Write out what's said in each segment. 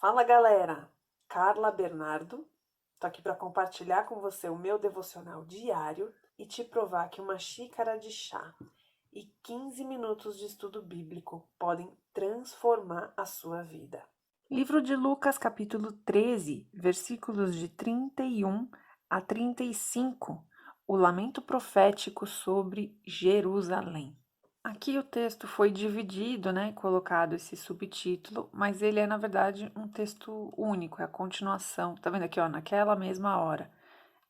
Fala galera, Carla Bernardo, tô aqui para compartilhar com você o meu devocional diário e te provar que uma xícara de chá e 15 minutos de estudo bíblico podem transformar a sua vida. Livro de Lucas, capítulo 13, versículos de 31 a 35, o lamento profético sobre Jerusalém. Aqui o texto foi dividido, né, colocado esse subtítulo, mas ele é, na verdade, um texto único, é a continuação. Tá vendo aqui, ó, naquela mesma hora.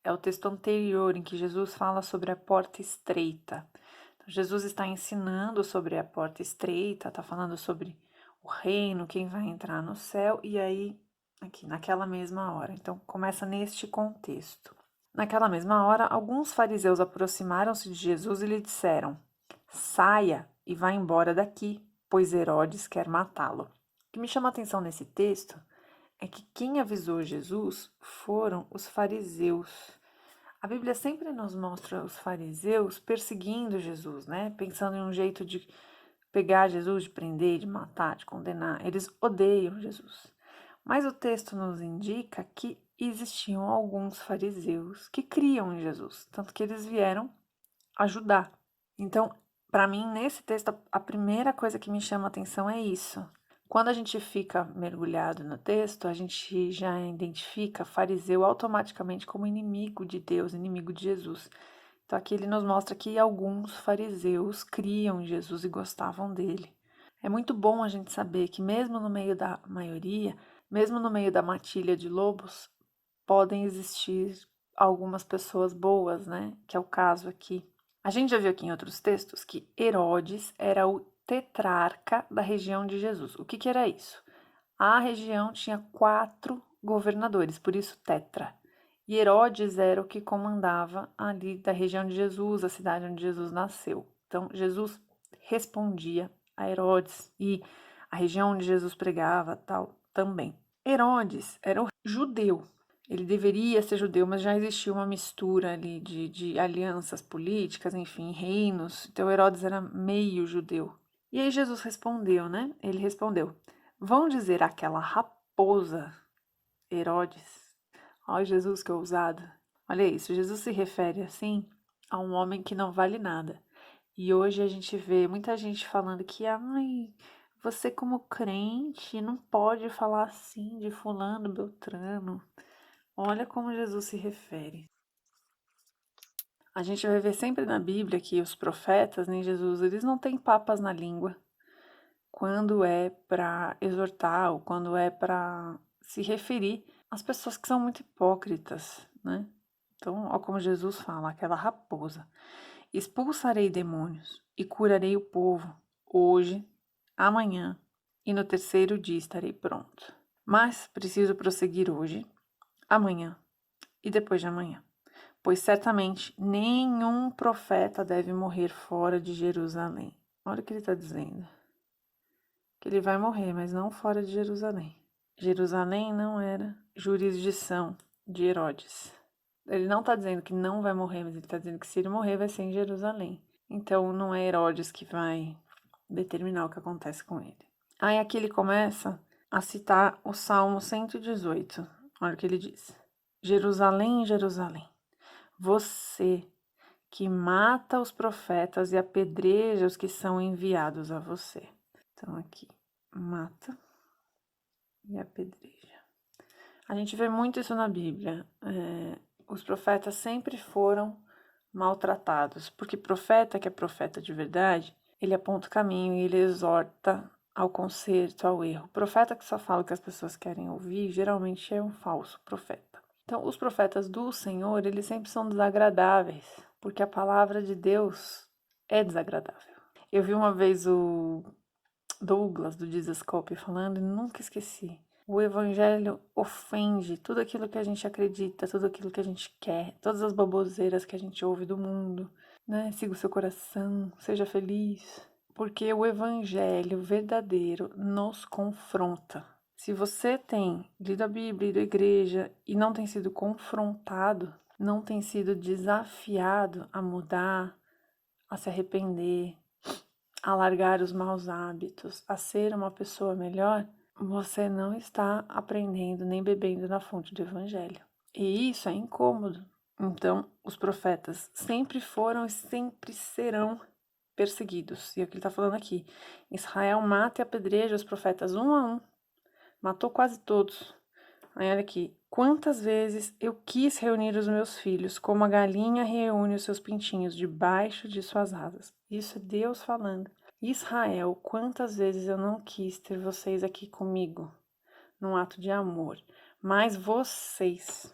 É o texto anterior em que Jesus fala sobre a porta estreita. Então, Jesus está ensinando sobre a porta estreita, está falando sobre o reino, quem vai entrar no céu, e aí, aqui, naquela mesma hora. Então, começa neste contexto. Naquela mesma hora, alguns fariseus aproximaram-se de Jesus e lhe disseram: Saia e vá embora daqui, pois Herodes quer matá-lo. O que me chama a atenção nesse texto é que quem avisou Jesus foram os fariseus. A Bíblia sempre nos mostra os fariseus perseguindo Jesus, né? Pensando em um jeito de pegar Jesus, de prender, de matar, de condenar. Eles odeiam Jesus. Mas o texto nos indica que existiam alguns fariseus que criam em Jesus, tanto que eles vieram ajudar. Então, para mim, nesse texto, a primeira coisa que me chama a atenção é isso. Quando a gente fica mergulhado no texto, a gente já identifica fariseu automaticamente como inimigo de Deus, inimigo de Jesus. Então, aqui ele nos mostra que alguns fariseus criam em Jesus e gostavam dele. É muito bom a gente saber que, mesmo no meio da maioria, mesmo no meio da matilha de lobos, podem existir algumas pessoas boas, né? Que é o caso aqui. A gente já viu aqui em outros textos que Herodes era o tetrarca da região de Jesus. O que era isso? A região tinha 4 governadores, por isso tetra. E Herodes era o que comandava ali da região de Jesus, a cidade onde Jesus nasceu. Então, Jesus respondia a Herodes e a região onde Jesus pregava, tal, também. Herodes era o judeu. Ele deveria ser judeu, mas já existia uma mistura ali de alianças políticas, enfim, reinos. Então, Herodes era meio judeu. E aí Jesus respondeu, né? Ele respondeu: Vão dizer àquela raposa, Herodes. Ó, Jesus, que ousado. Olha isso, Jesus se refere assim a um homem que não vale nada. E hoje a gente vê muita gente falando que, ai, você como crente não pode falar assim de fulano, beltrano. Olha como Jesus se refere. A gente vai ver sempre na Bíblia que os profetas, nem Jesus, eles não têm papas na língua quando é para exortar ou quando é para se referir às pessoas que são muito hipócritas, né? Então, ó como Jesus fala, aquela raposa: expulsarei demônios e curarei o povo hoje, amanhã e no terceiro dia estarei pronto. Mas preciso prosseguir hoje, amanhã e depois de amanhã, pois certamente nenhum profeta deve morrer fora de Jerusalém. Olha o que ele está dizendo. Que ele vai morrer, mas não fora de Jerusalém. Jerusalém não era jurisdição de Herodes. Ele não está dizendo que não vai morrer, mas ele está dizendo que se ele morrer vai ser em Jerusalém. Então não é Herodes que vai determinar o que acontece com ele. Aí aqui ele começa a citar o Salmo 118. Olha o que ele diz: Jerusalém, Jerusalém, você que mata os profetas e apedreja os que são enviados a você. Então aqui, mata e apedreja. A gente vê muito isso na Bíblia. Os profetas sempre foram maltratados, porque profeta que é profeta de verdade, ele aponta o caminho e ele exorta ao conserto, ao erro. Profeta que só fala o que as pessoas querem ouvir, geralmente é um falso profeta. Então, os profetas do Senhor, eles sempre são desagradáveis, porque a palavra de Deus é desagradável. Eu vi uma vez o Douglas, do Dizascope, falando e nunca esqueci. O evangelho ofende tudo aquilo que a gente acredita, tudo aquilo que a gente quer, todas as baboseiras que a gente ouve do mundo, né? Siga o seu coração, seja feliz. Porque o evangelho verdadeiro nos confronta. Se você tem lido a Bíblia, ido à igreja e não tem sido confrontado, não tem sido desafiado a mudar, a se arrepender, a largar os maus hábitos, a ser uma pessoa melhor, você não está aprendendo nem bebendo na fonte do evangelho. E isso é incômodo. Então, os profetas sempre foram e sempre serão perseguidos. E é o que ele está falando aqui. Israel mata e apedreja os profetas um a um. Matou quase todos. Aí olha aqui. Quantas vezes eu quis reunir os meus filhos, como a galinha reúne os seus pintinhos debaixo de suas asas. Isso é Deus falando. Israel, quantas vezes eu não quis ter vocês aqui comigo, num ato de amor, mas vocês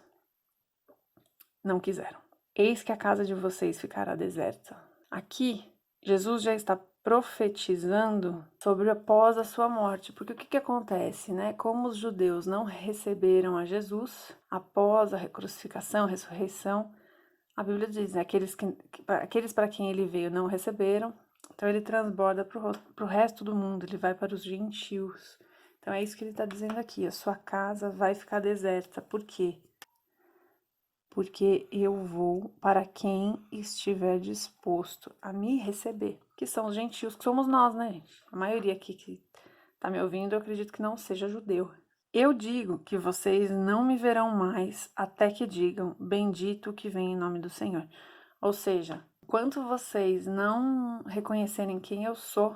não quiseram. Eis que a casa de vocês ficará deserta. Aqui, Jesus já está profetizando sobre após a sua morte, porque o que acontece, né? Como os judeus não receberam a Jesus após a crucificação, a ressurreição, a Bíblia diz, né? Aqueles para quem ele veio não receberam, então ele transborda para o resto do mundo, ele vai para os gentios. Então é isso que ele está dizendo aqui, a sua casa vai ficar deserta. Por quê? Porque eu vou para quem estiver disposto a me receber, que são os gentios, que somos nós, né, gente? A maioria aqui que tá me ouvindo, eu acredito que não seja judeu. Eu digo que vocês não me verão mais até que digam, bendito o que vem em nome do Senhor. Ou seja, enquanto vocês não reconhecerem quem eu sou,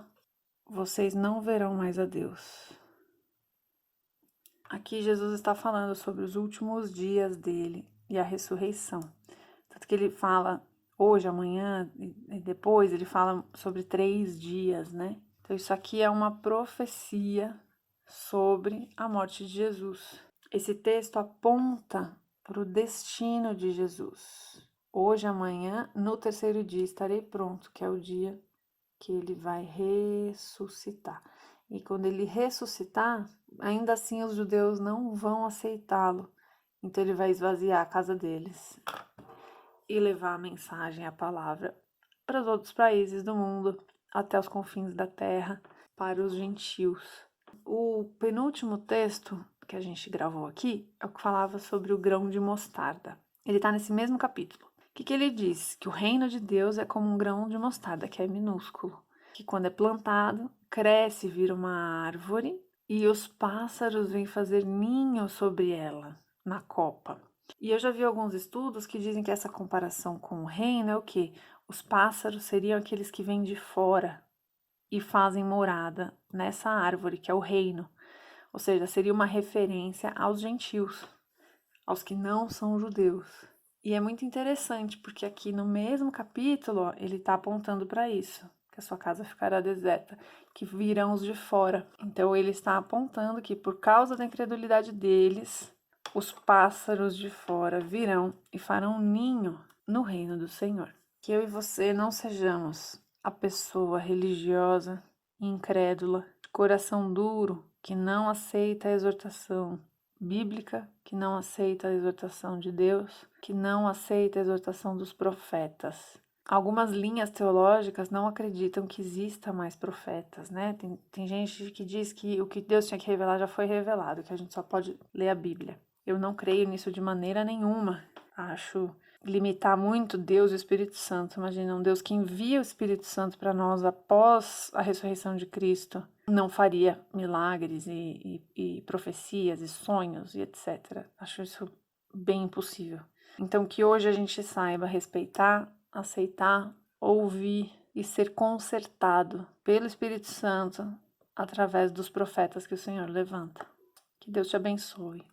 vocês não verão mais a Deus. Aqui Jesus está falando sobre os últimos dias dele e a ressurreição. Tanto que ele fala hoje, amanhã e depois, ele fala sobre 3 dias, né? Então isso aqui é uma profecia sobre a morte de Jesus. Esse texto aponta para o destino de Jesus. Hoje, amanhã, no 3º dia estarei pronto, que é o dia que ele vai ressuscitar. E quando ele ressuscitar, ainda assim os judeus não vão aceitá-lo. Então ele vai esvaziar a casa deles e levar a mensagem, a palavra, para os outros países do mundo, até os confins da terra, para os gentios. O penúltimo texto que a gente gravou aqui é o que falava sobre o grão de mostarda. Ele está nesse mesmo capítulo. O que ele diz? Que o reino de Deus é como um grão de mostarda, que é minúsculo, que quando é plantado, cresce, vira uma árvore e os pássaros vêm fazer ninho sobre ela, na copa. E eu já vi alguns estudos que dizem que essa comparação com o reino é o quê? Os pássaros seriam aqueles que vêm de fora e fazem morada nessa árvore, que é o reino. Ou seja, seria uma referência aos gentios, aos que não são judeus. E é muito interessante, porque aqui no mesmo capítulo, ó, ele está apontando para isso, que a sua casa ficará deserta, que virão os de fora. Então ele está apontando que por causa da incredulidade deles, os pássaros de fora virão e farão ninho no reino do Senhor. Que eu e você não sejamos a pessoa religiosa, incrédula, de coração duro, que não aceita a exortação bíblica, que não aceita a exortação de Deus, que não aceita a exortação dos profetas. Algumas linhas teológicas não acreditam que exista mais profetas, né? Tem gente que diz que o que Deus tinha que revelar já foi revelado, que a gente só pode ler a Bíblia. Eu não creio nisso de maneira nenhuma. Acho limitar muito Deus e o Espírito Santo. Imagina, um Deus que envia o Espírito Santo para nós após a ressurreição de Cristo não faria milagres e profecias e sonhos e etc. Acho isso bem impossível. Então, que hoje a gente saiba respeitar, aceitar, ouvir e ser consertado pelo Espírito Santo através dos profetas que o Senhor levanta. Que Deus te abençoe.